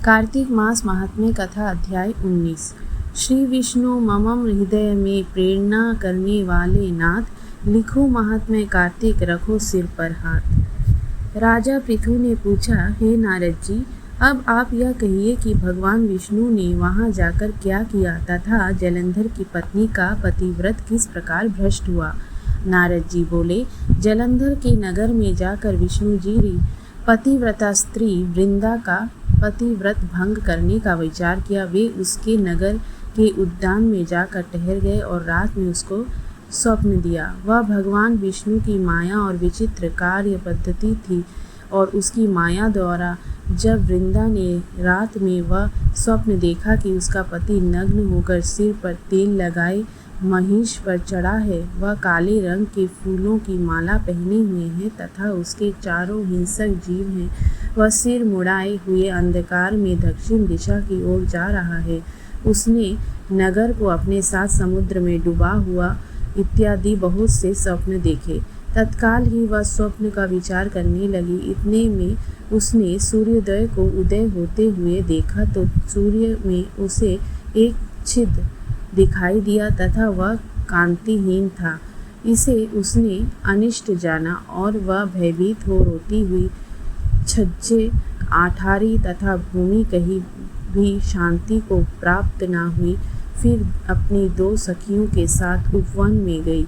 कार्तिक मास महात्म्य कथा अध्याय 19। श्री विष्णु ममम हृदय में प्रेरणा करने वाले नाथ, लिखो महात्म्य कार्तिक, रखो सिर पर हाथ। राजा पृथु ने पूछा, हे नारद जी, अब आप यह कहिए कि भगवान विष्णु ने वहां जाकर क्या किया तथा जलंधर की पत्नी का पतिव्रत किस प्रकार भ्रष्ट हुआ। नारद जी बोले, जलंधर के नगर में जाकर विष्णु जी ने पतिव्रता स्त्री वृंदा का पतिव्रत भंग करने का विचार किया। वे उसके नगर के उद्यान में जाकर ठहर गए और रात में उसको स्वप्न दिया। वह भगवान विष्णु की माया और विचित्र कार्य पद्धति थी और उसकी माया द्वारा जब वृंदा ने रात में वह स्वप्न देखा कि उसका पति नग्न होकर सिर पर तेल लगाए महिष पर चढ़ा है, वह काले रंग के फूलों की माला पहने हुए है तथा उसके चारों हिंसक जीव हैं, वह सिर मुड़ाए हुए अंधकार में दक्षिण दिशा की ओर जा रहा है, उसने नगर को अपने साथ समुद्र में डूबा हुआ इत्यादि बहुत से स्वप्न देखे। तत्काल ही वह स्वप्न का विचार करने लगी। इतने में उसने सूर्योदय को उदय होते हुए देखा तो सूर्य में उसे एक छिद्र दिखाई दिया तथा वह कांतिहीन था। इसे उसने अनिष्ट जाना और वह भयभीत हो रोती हुई छज्जे आठारी तथा भूमि कहीं भी शांति को प्राप्त न हुई। फिर अपनी दो सखियों के साथ उपवन में गई,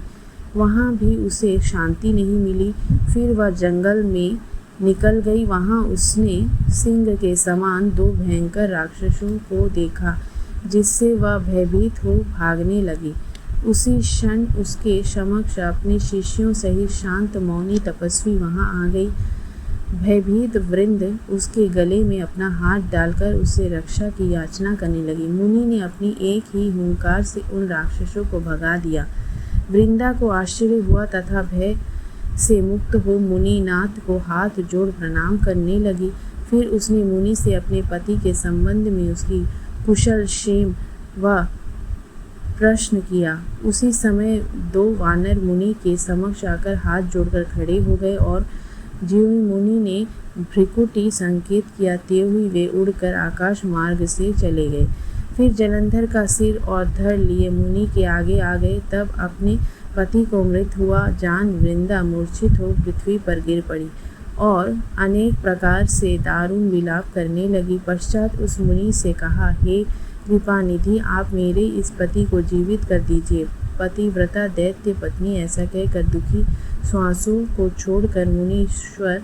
वहाँ भी उसे शांति नहीं मिली। फिर वह जंगल में निकल गई, वहाँ उसने सिंह के समान दो भयंकर राक्षसों को देखा जिससे वह भयभीत हो भागने लगी। उसी क्षण उसके समक्ष अपने शिष्यों सहित शांत मौनी तपस्वी वहाँ आ गई। भयभीत वृंद उसके गले में अपना हाथ डालकर उससे रक्षा की याचना करने लगी। मुनि ने अपनी एक ही हुंकार से उन राक्षसों को भगा दिया। वृंदा को आश्चर्य हुआ तथा भय से मुक्त हो मुनि नाथ को हाथ जोड़ प्रणाम करने लगी। फिर उसने मुनि से अपने पति के संबंध में उसकी कुशल क्षेम व प्रश्न किया। उसी समय दो वानर मुनि के समक्ष आकर हाथ जोड़कर खड़े हो गए और ज्यों ही मुनि ने भ्रिकुटी संकेत किया त्यों ही वे उड़कर आकाश मार्ग से चले गए। फिर जलंधर का सिर और धड़ लिए मुनि के आगे आ गए। तब अपने पति को मृत हुआ जान वृंदा मूर्छित हो पृथ्वी पर गिर पड़ी और अनेक प्रकार से दारुण विलाप करने लगी। पश्चात उस मुनि से कहा, हे कृपानिधि, आप मेरे इस पति को जीवित कर दीजिए। पतिव्रता दैत्य पत्नी ऐसा कहकर दुखी श्वासों को छोड़कर मुनीश्वर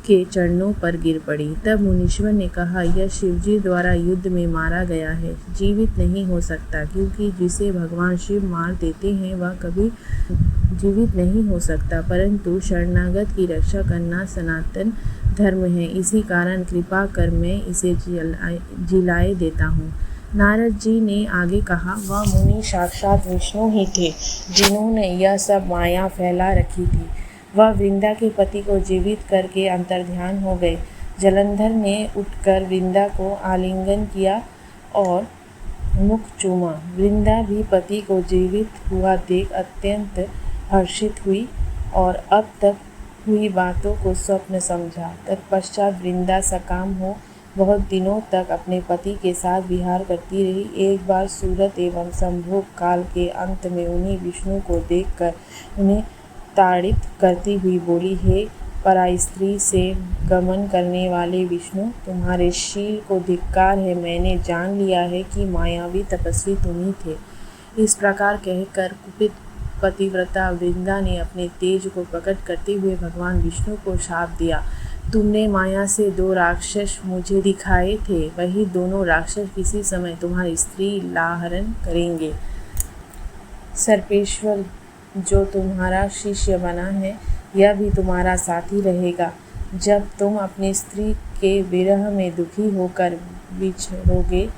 के चरणों पर गिर पड़ी। तब मुनीश्वर ने कहा, यह शिवजी द्वारा युद्ध में मारा गया है, जीवित नहीं हो सकता, क्योंकि जिसे भगवान शिव मार देते हैं वह कभी जीवित नहीं हो सकता, परंतु शरणागत की रक्षा करना सनातन धर्म है। इसी कारण कृपा कर मैं इसे जिलाए देता हूँ। नारद जी ने आगे कहा, वह मुनि साक्षात विष्णु ही थे जिन्होंने यह सब माया फैला रखी थी। वह वृंदा के पति को जीवित करके अंतर्ध्यान हो गए। जलंधर ने उठकर वृंदा को आलिंगन किया और मुख चूमा। वृंदा भी पति को जीवित हुआ देख अत्यंत हर्षित हुई और अब तक हुई बातों को स्वप्न समझा। तत्पश्चात वृंदा सकाम हो बहुत दिनों तक अपने पति के साथ विहार करती रही। एक बार सूरत एवं संभोग काल के अंत में उन्हीं विष्णु को देखकर उन्हें ताड़ित करती हुई बोली, हे परास्त्री से गमन करने वाले विष्णु, तुम्हारे शील को धिक्कार है। मैंने जान लिया है कि मायावी तपस्वी तुम ही थे। इस प्रकार कहकर कुपित पतिव्रता वृंदा ने अपने तेज को प्रकट करते हुए भगवान विष्णु को शाप दिया, तुमने माया से दो राक्षस मुझे दिखाए थे, वही दोनों राक्षस किसी समय तुम्हारी स्त्री लाहरण करेंगे। सर्पेश्वर जो तुम्हारा शिष्य बना है, यह भी तुम्हारा साथी रहेगा। जब तुम अपनी स्त्री के विरह में दुखी होकर बिछड़ोगे,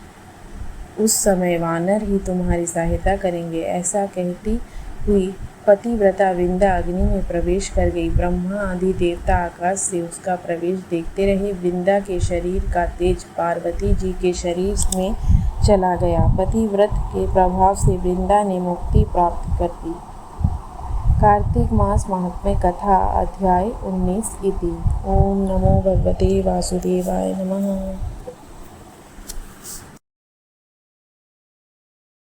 उस समय वानर ही तुम्हारी सहायता करेंगे। ऐसा कहती हुई पतिव्रता वृंदा अग्नि में प्रवेश कर गई। ब्रह्मा आदि देवता आकाश से उसका प्रवेश देखते रहे। वृंदा के शरीर का तेज पार्वती जी के शरीर में चला गया। पतिव्रत के प्रभाव से वृंदा ने मुक्ति प्राप्त कर ली। कार्तिक मास महात्म्य कथा अध्याय 19 इति। ओम नमो भगवते वासुदेवाय नमः।